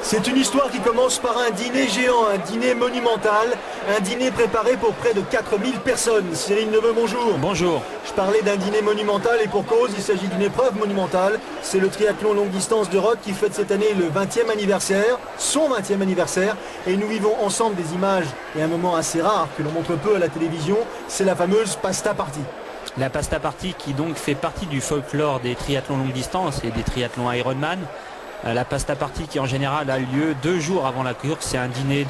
C'est une histoire qui commence par un dîner géant, un dîner monumental, un dîner préparé pour près de 4000 personnes. Cyril Neveu, bonjour. Bonjour. Je parlais d'un dîner monumental et pour cause, il s'agit d'une épreuve monumentale. C'est le triathlon longue distance de Roth qui fête cette année le 20e anniversaire, son 20e anniversaire. Et nous vivons ensemble des images et un moment assez rare que l'on montre peu à la télévision, c'est la fameuse pasta party. La pasta party qui donc fait partie du folklore des triathlons longue distance et des triathlons Ironman. La pasta party qui en général a lieu 2 jours avant la course, c'est un dîner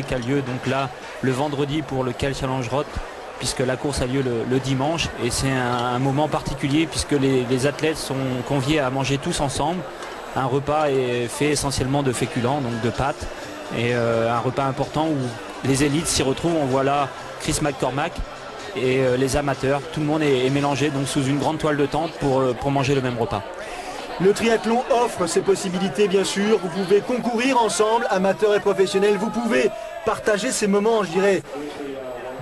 qui a lieu donc là le vendredi pour le Cal Challenge Roth, puisque la course a lieu le dimanche, et c'est un moment particulier puisque les athlètes sont conviés à manger tous ensemble. Un repas est fait essentiellement de féculents, donc de pâtes, et un repas important où les élites s'y retrouvent. On voit là Chris McCormack et les amateurs, tout le monde est mélangé donc sous une grande toile de tente pour manger le même repas. Le triathlon offre ces possibilités, bien sûr. Vous pouvez concourir ensemble, amateurs et professionnels. Vous pouvez partager ces moments, je dirais,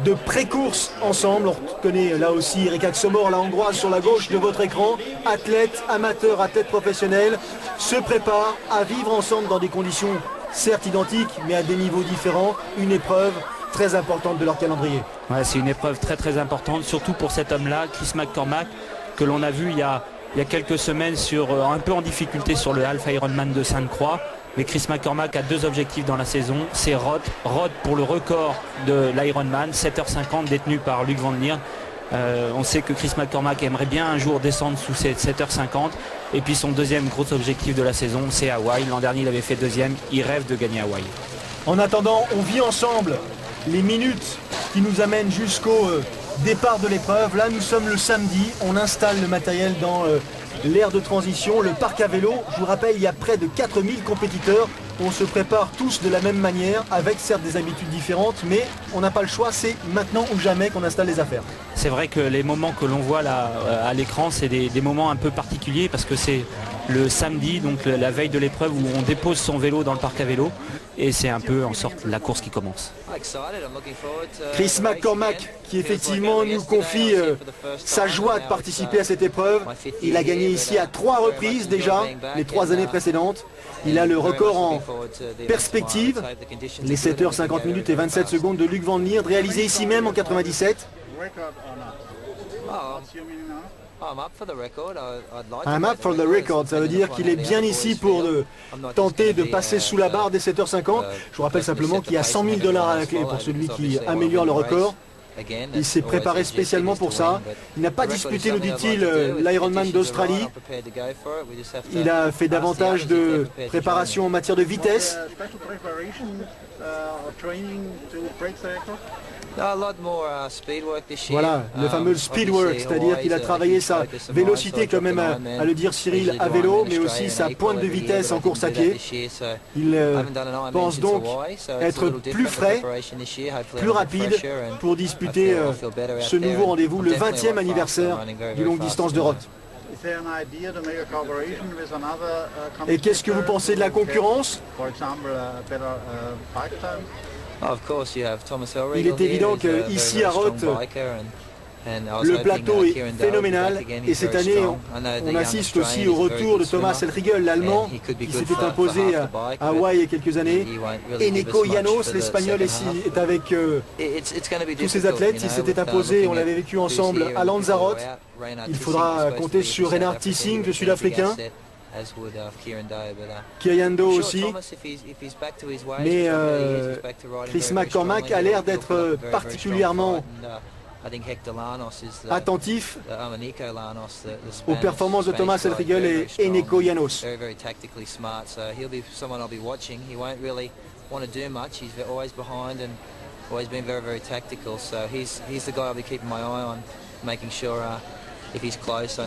de pré-course ensemble. On reconnaît là aussi Erika Xomor, la hongroise, sur la gauche de votre écran. Athlètes, amateurs, athlètes professionnels se préparent à vivre ensemble dans des conditions certes identiques, mais à des niveaux différents. Une épreuve très importante de leur calendrier. Ouais, c'est une épreuve très importante, surtout pour cet homme-là, Chris McCormack, que l'on a vu il y a quelques semaines un peu en difficulté sur le Half Ironman de Sainte-Croix. Mais Chris McCormack a 2 objectifs dans la saison, c'est Roth pour le record de l'Ironman, 7h50 détenu par Luc Van Lier. On sait que Chris McCormack aimerait bien un jour descendre sous ces 7h50. Et puis son deuxième gros objectif de la saison, c'est Hawaï. L'an dernier il avait fait 2e, il rêve de gagner Hawaï. En attendant, on vit ensemble les minutes qui nous amènent jusqu'au départ de l'épreuve. Là nous sommes le samedi, on installe le matériel dans l'aire de transition, le parc à vélo. Je vous rappelle, il y a près de 4000 compétiteurs. On se prépare tous de la même manière, avec certes des habitudes différentes, mais on n'a pas le choix, c'est maintenant ou jamais qu'on installe les affaires. C'est vrai que les moments que l'on voit là à l'écran, c'est des moments un peu particuliers parce que c'est le samedi, donc la veille de l'épreuve, où on dépose son vélo dans le parc à vélo, et c'est un peu en sorte la course qui commence. Chris McCormack qui effectivement nous confie sa joie de participer à cette épreuve. Il a gagné ici à 3 reprises déjà, les 3 années précédentes. Il a le record en perspective, les 7h50 minutes et 27 secondes de Luc Van Lier, réalisé ici même en 97. I'm up for the record, ça veut dire qu'il est bien ici pour tenter de passer sous la barre des 7h50. Je vous rappelle simplement qu'il y a 100 000 $ à la clé pour celui qui améliore le record. Il s'est préparé spécialement pour ça. Il n'a pas disputé, nous dit-il, l'Ironman d'Australie. Il a fait davantage de préparation en matière de vitesse. Voilà, le fameux speedwork, c'est-à-dire qu'il a travaillé sa vélocité, quand même à le dire Cyril, à vélo, mais aussi sa pointe de vitesse en course à pied. Il pense donc être plus frais, plus rapide pour disputer ce nouveau rendez-vous, le 20e anniversaire du longue distance de Roth. Et qu'est-ce que vous pensez de la concurrence ? Il est évident qu'ici à Roth, le plateau est phénoménal, et cette année on assiste aussi au retour de Thomas Elfriegel, l'Allemand, qui s'était imposé à Hawaï il y a quelques années. Eneko Llanos, l'Espagnol, est avec tous ses athlètes. Il s'était imposé, on l'avait vécu ensemble à Lanzarote. Il faudra compter sur Reinhard Tissing, le Sud-Africain. Kayando aussi, mais Chris McCormack a l'air d'être particulièrement attentif aux performances de Thomas Elfriegel et Eneko Llanos.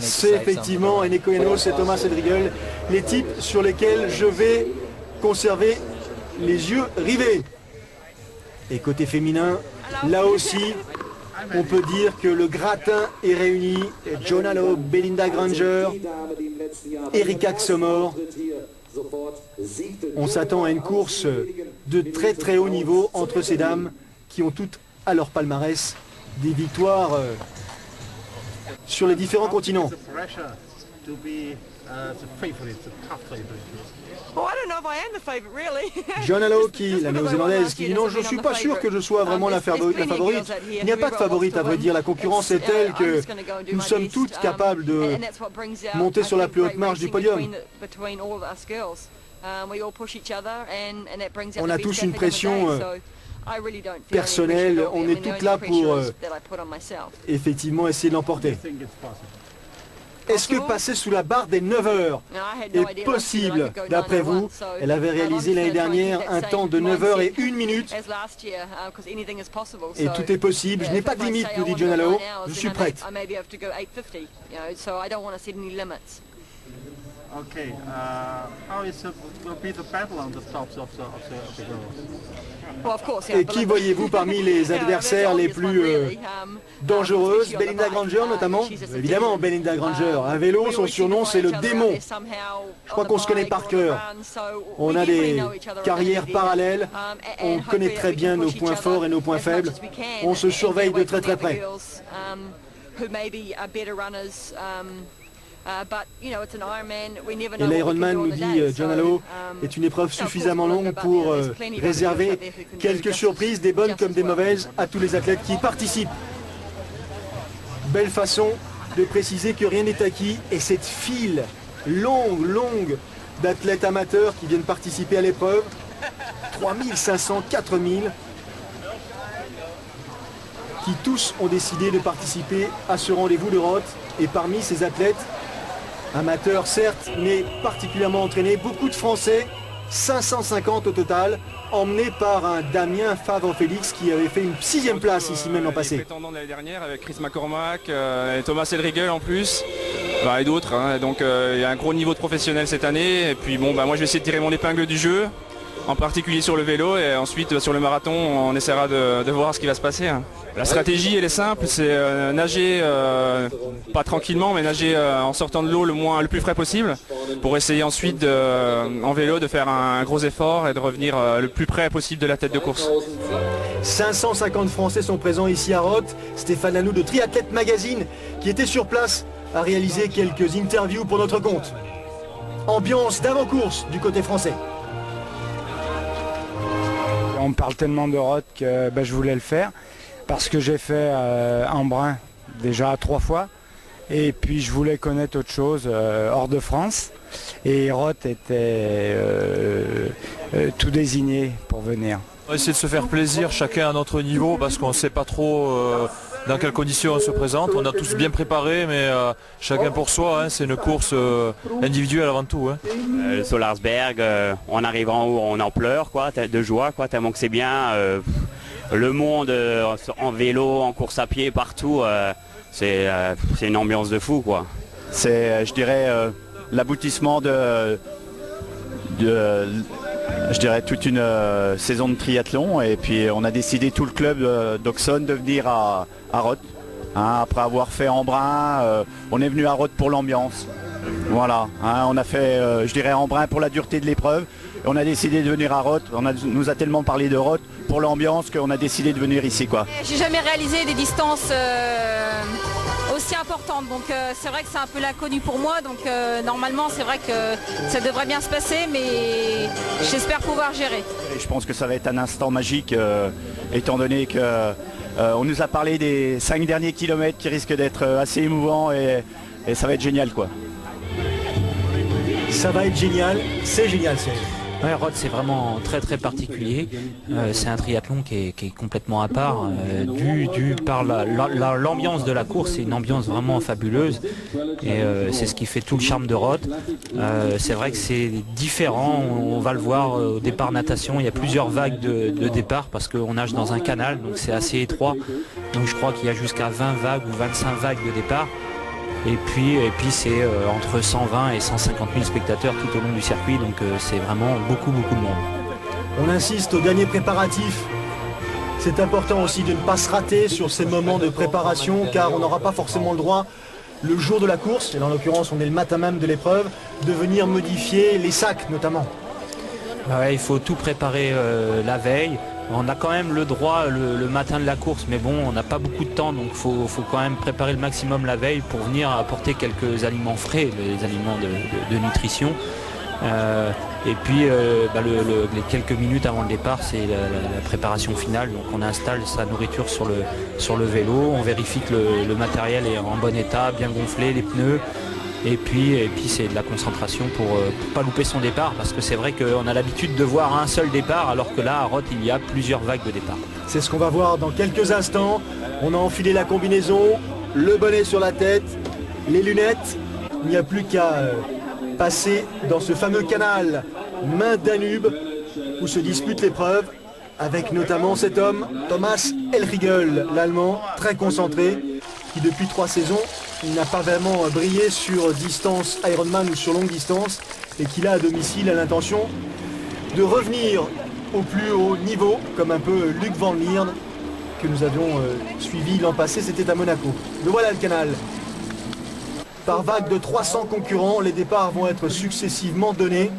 C'est effectivement Eneko Llanos et Thomas Elfriegel, les types sur lesquels je vais conserver les yeux rivés. Et côté féminin, là aussi, on peut dire que le gratin est réuni. Joanna Loeb, Belinda Granger, Erika Xomor. On s'attend à une course de très haut niveau entre ces dames qui ont toutes à leur palmarès des victoires sur les différents continents. John Allo, la néo-zélandaise, qui dit non, je ne suis pas sûr que je sois vraiment la favorite. Il n'y a pas de favorite, à vrai dire. La concurrence est telle que nous sommes toutes capables de monter sur la plus haute marche du podium. On a tous une pression personnelle. On est toutes là pour effectivement essayer de l'emporter. Est-ce que passer sous la barre des 9 heures est possible d'après vous? Elle avait réalisé l'année dernière un temps de 9 heures et 1 minute. Et tout est possible. Je n'ai pas de limite, nous dit John Allo. Je suis prête. Okay, how will be the battle on the tops of the girls? Et qui voyez-vous parmi les adversaires les plus dangereuses? Belinda Granger notamment. Évidemment, Belinda Granger. À vélo, son surnom c'est le démon. Je crois qu'on se connaît par cœur. On a des carrières parallèles. On connaît très bien nos points forts et nos points faibles. On se surveille de très très près. Et l'Ironman, nous dit John Allo, est une épreuve suffisamment longue pour réserver quelques surprises, des bonnes comme des mauvaises, à tous les athlètes qui y participent. Belle façon de préciser que rien n'est acquis et cette file longue d'athlètes amateurs qui viennent participer à l'épreuve, 3500, 4000, qui tous ont décidé de participer à ce rendez-vous de Roth. Et parmi ces athlètes, amateurs certes, mais particulièrement entraînés, beaucoup de Français, 550 au total, emmenés par un Damien Favre-Félix qui avait fait une 6e place ici même l'an passé. Prétendant de l'année dernière avec Chris McCormack et Thomas Eldrigel en plus, et d'autres. Hein. Donc il y a un gros niveau de professionnel cette année. Et puis bon, moi je vais essayer de tirer mon épingle du jeu, en particulier sur le vélo, et ensuite sur le marathon on essaiera de voir ce qui va se passer. Hein. La stratégie elle est simple, c'est nager, pas tranquillement, mais nager en sortant de l'eau le plus frais possible, pour essayer ensuite en vélo de faire un gros effort et de revenir le plus près possible de la tête de course. 550 Français sont présents ici à Roth. Stéphane Lanou de Triathlète Magazine, qui était sur place, a réalisé quelques interviews pour notre compte. Ambiance d'avant-course du côté français. On me parle tellement de Roth que je voulais le faire. Parce que j'ai fait Embrun déjà 3 fois et puis je voulais connaître autre chose hors de France et Roth était tout désigné pour venir. On va essayer de se faire plaisir chacun à notre niveau parce qu'on ne sait pas trop dans quelles conditions on se présente. On a tous bien préparé mais chacun pour soi, hein, c'est une course individuelle avant tout. Hein. Le Solarsberg, en arrivant en haut on en pleure quoi, de joie quoi, tellement que c'est bien. Le monde en vélo, en course à pied, partout, c'est une ambiance de fou quoi. C'est, je dirais, l'aboutissement de je dirais, toute une saison de triathlon. Et puis on a décidé tout le club d'Auxonne de venir à Roth. Hein, après avoir fait Embrun, on est venu à Roth pour l'ambiance. Voilà, hein, on a fait, je dirais, Embrun pour la dureté de l'épreuve. On a décidé de venir à Roth. Nous a tellement parlé de Roth pour l'ambiance qu'on a décidé de venir ici quoi. J'ai jamais réalisé des distances aussi importantes, donc c'est vrai que c'est un peu l'inconnu pour moi, donc normalement c'est vrai que ça devrait bien se passer, mais j'espère pouvoir gérer. Et je pense que ça va être un instant magique, étant donné que on nous a parlé des 5 derniers kilomètres qui risquent d'être assez émouvants et ça va être génial quoi. Ça va être génial, c'est génial. Ouais, Roth c'est vraiment très très particulier, c'est un triathlon qui est complètement à part, dû par l'ambiance de la course, c'est une ambiance vraiment fabuleuse et c'est ce qui fait tout le charme de Roth. C'est vrai que c'est différent, on va le voir au départ natation, il y a plusieurs vagues de départ parce qu'on nage dans un canal, donc c'est assez étroit, donc je crois qu'il y a jusqu'à 20 vagues ou 25 vagues de départ. Et puis c'est entre 120 et 150 000 spectateurs tout au long du circuit, donc c'est vraiment beaucoup de monde. On insiste au dernier préparatif. C'est important aussi de ne pas se rater sur ces moments de préparation, car on n'aura pas forcément le droit, le jour de la course, et en l'occurrence on est le matin même de l'épreuve, de venir modifier les sacs notamment. Ouais, il faut tout préparer la veille, On a quand même le droit le matin de la course, mais bon, on n'a pas beaucoup de temps, donc il faut quand même préparer le maximum la veille pour venir apporter quelques aliments frais, les aliments de nutrition. Et puis les quelques minutes avant le départ, c'est la préparation finale. Donc on installe sa nourriture sur le vélo, on vérifie que le matériel est en bon état, bien gonflé, les pneus. Et puis c'est de la concentration pour pas louper son départ, parce que c'est vrai qu'on a l'habitude de voir un seul départ, alors que là à Roth il y a plusieurs vagues de départ. C'est ce qu'on va voir dans quelques instants. On a enfilé la combinaison, le bonnet sur la tête, les lunettes. Il n'y a plus qu'à passer dans ce fameux canal Main-Danube où se dispute l'épreuve, avec notamment cet homme, Thomas Elriegel, l'Allemand, très concentré, qui depuis 3 saisons n'a pas vraiment brillé sur distance Ironman ou sur longue distance, et qui là à domicile a l'intention de revenir au plus haut niveau, comme un peu Luc Van Lierde que nous avions suivi l'an passé, c'était à Monaco. Le voilà le canal. Par vague de 300 concurrents, les départs vont être successivement donnés.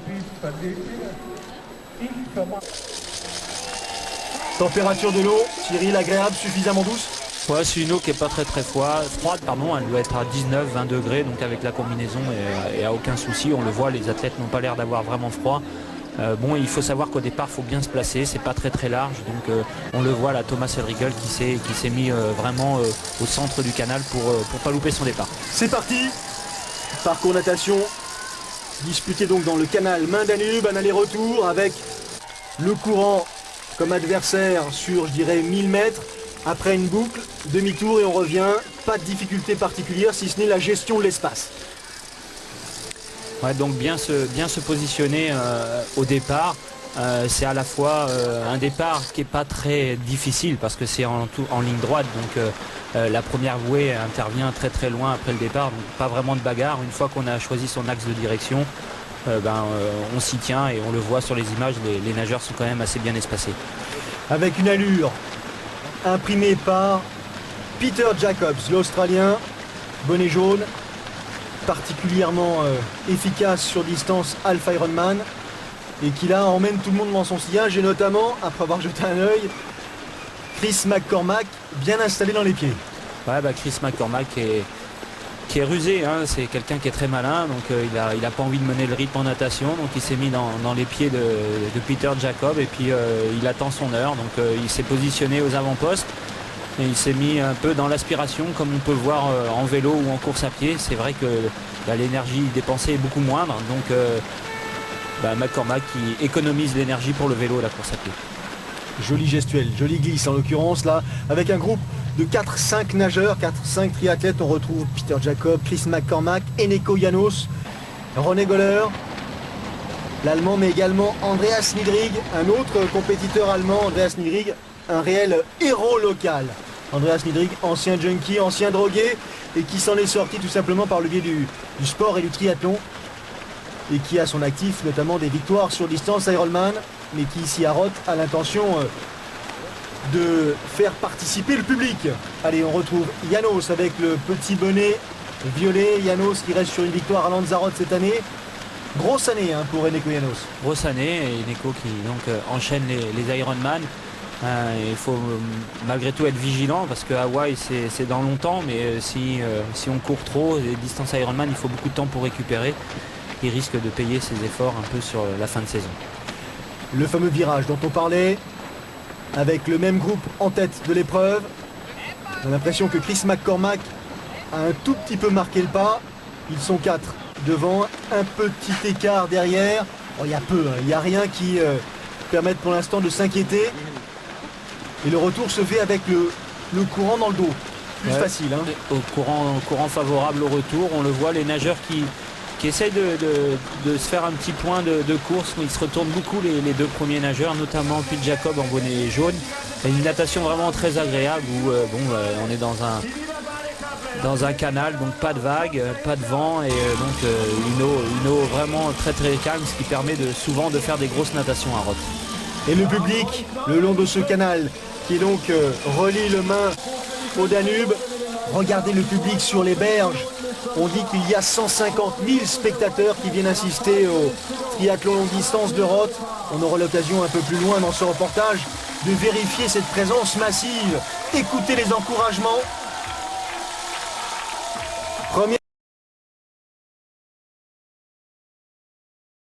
Température de l'eau, Cyril, agréable, suffisamment douce? Ouais, c'est une eau qui n'est pas très froide, elle doit être à 19-20 degrés, donc avec la combinaison il n'y a aucun souci, on le voit, les athlètes n'ont pas l'air d'avoir vraiment froid. Il faut savoir qu'au départ il faut bien se placer, c'est pas très large, donc on le voit là, Thomas Elriegel qui s'est mis vraiment au centre du canal pour pas louper son départ. C'est parti, parcours natation, disputé donc dans le canal Main-Danube, un aller-retour avec le courant comme adversaire sur, je dirais, 1000 mètres. Après une boucle, demi-tour et on revient. Pas de difficulté particulière si ce n'est la gestion de l'espace. Ouais, donc bien se positionner au départ. C'est à la fois un départ qui n'est pas très difficile parce que c'est en ligne droite. Donc la première bouée intervient très loin après le départ. Donc pas vraiment de bagarre. Une fois qu'on a choisi son axe de direction, on s'y tient et on le voit sur les images. Les nageurs sont quand même assez bien espacés. Avec une allure imprimé par Peter Jacobs, l'Australien, bonnet jaune, particulièrement efficace sur distance Alpha Ironman, et qui là emmène tout le monde dans son sillage, et notamment, après avoir jeté un œil, Chris McCormack, bien installé dans les pieds. Ouais, Chris McCormack qui est rusé, hein, c'est quelqu'un qui est très malin, donc il a pas envie de mener le rythme en natation, donc il s'est mis dans les pieds de Peter Jacob, et puis il attend son heure, donc il s'est positionné aux avant-postes et il s'est mis un peu dans l'aspiration, comme on peut le voir en vélo ou en course à pied. C'est vrai que l'énergie dépensée est beaucoup moindre, donc McCormack qui économise l'énergie pour le vélo et la course à pied. Jolie gestuelle, jolie glisse en l'occurrence là, avec un groupe de 4-5 nageurs, 4-5 triathlètes. On retrouve Peter Jacob, Chris McCormack, Eneko Janos, René Goller, l'Allemand, mais également Andreas Niedrig, un autre compétiteur allemand, Andreas Niedrig, un réel héros local. Andreas Niedrig, ancien junkie, ancien drogué, et qui s'en est sorti tout simplement par le biais du sport et du triathlon, et qui a son actif notamment des victoires sur distance Ironman, mais qui ici à Roth a l'intention de faire participer le public. Allez, on retrouve Janos avec le petit bonnet violet. Janos qui reste sur une victoire à Lanzarote cette année. Grosse année pour Eneko Janos. Grosse année, et Eneko qui donc enchaîne les Ironman. Il faut malgré tout être vigilant parce que Hawaï c'est dans longtemps, mais si on court trop, les distances Ironman, il faut beaucoup de temps pour récupérer. Il risque de payer ses efforts un peu sur la fin de saison. Le fameux virage dont on parlait, avec le même groupe en tête de l'épreuve. On a l'impression que Chris McCormack a un tout petit peu marqué le pas. Ils sont 4 devant, un petit écart derrière. Il y a peu, il n'y a rien qui permette pour l'instant de s'inquiéter. Et le retour se fait avec le courant dans le dos. Plus facile. Au courant favorable au retour, on le voit, les nageurs qui essayent de se faire un petit point de course. Ils se retournent beaucoup, les deux premiers nageurs, notamment Pete Jacob en bonnet jaune. Et une natation vraiment très agréable où on est dans un canal, donc pas de vagues, pas de vent, et donc une eau vraiment très calme, ce qui permet souvent de faire des grosses natations à Roth. Et le public le long de ce canal qui donc relie le Main au Danube. Regardez le public sur les berges. On dit qu'il y a 150 000 spectateurs qui viennent assister au triathlon longue distance de Roth. On aura l'occasion un peu plus loin dans ce reportage de vérifier cette présence massive. Écoutez les encouragements,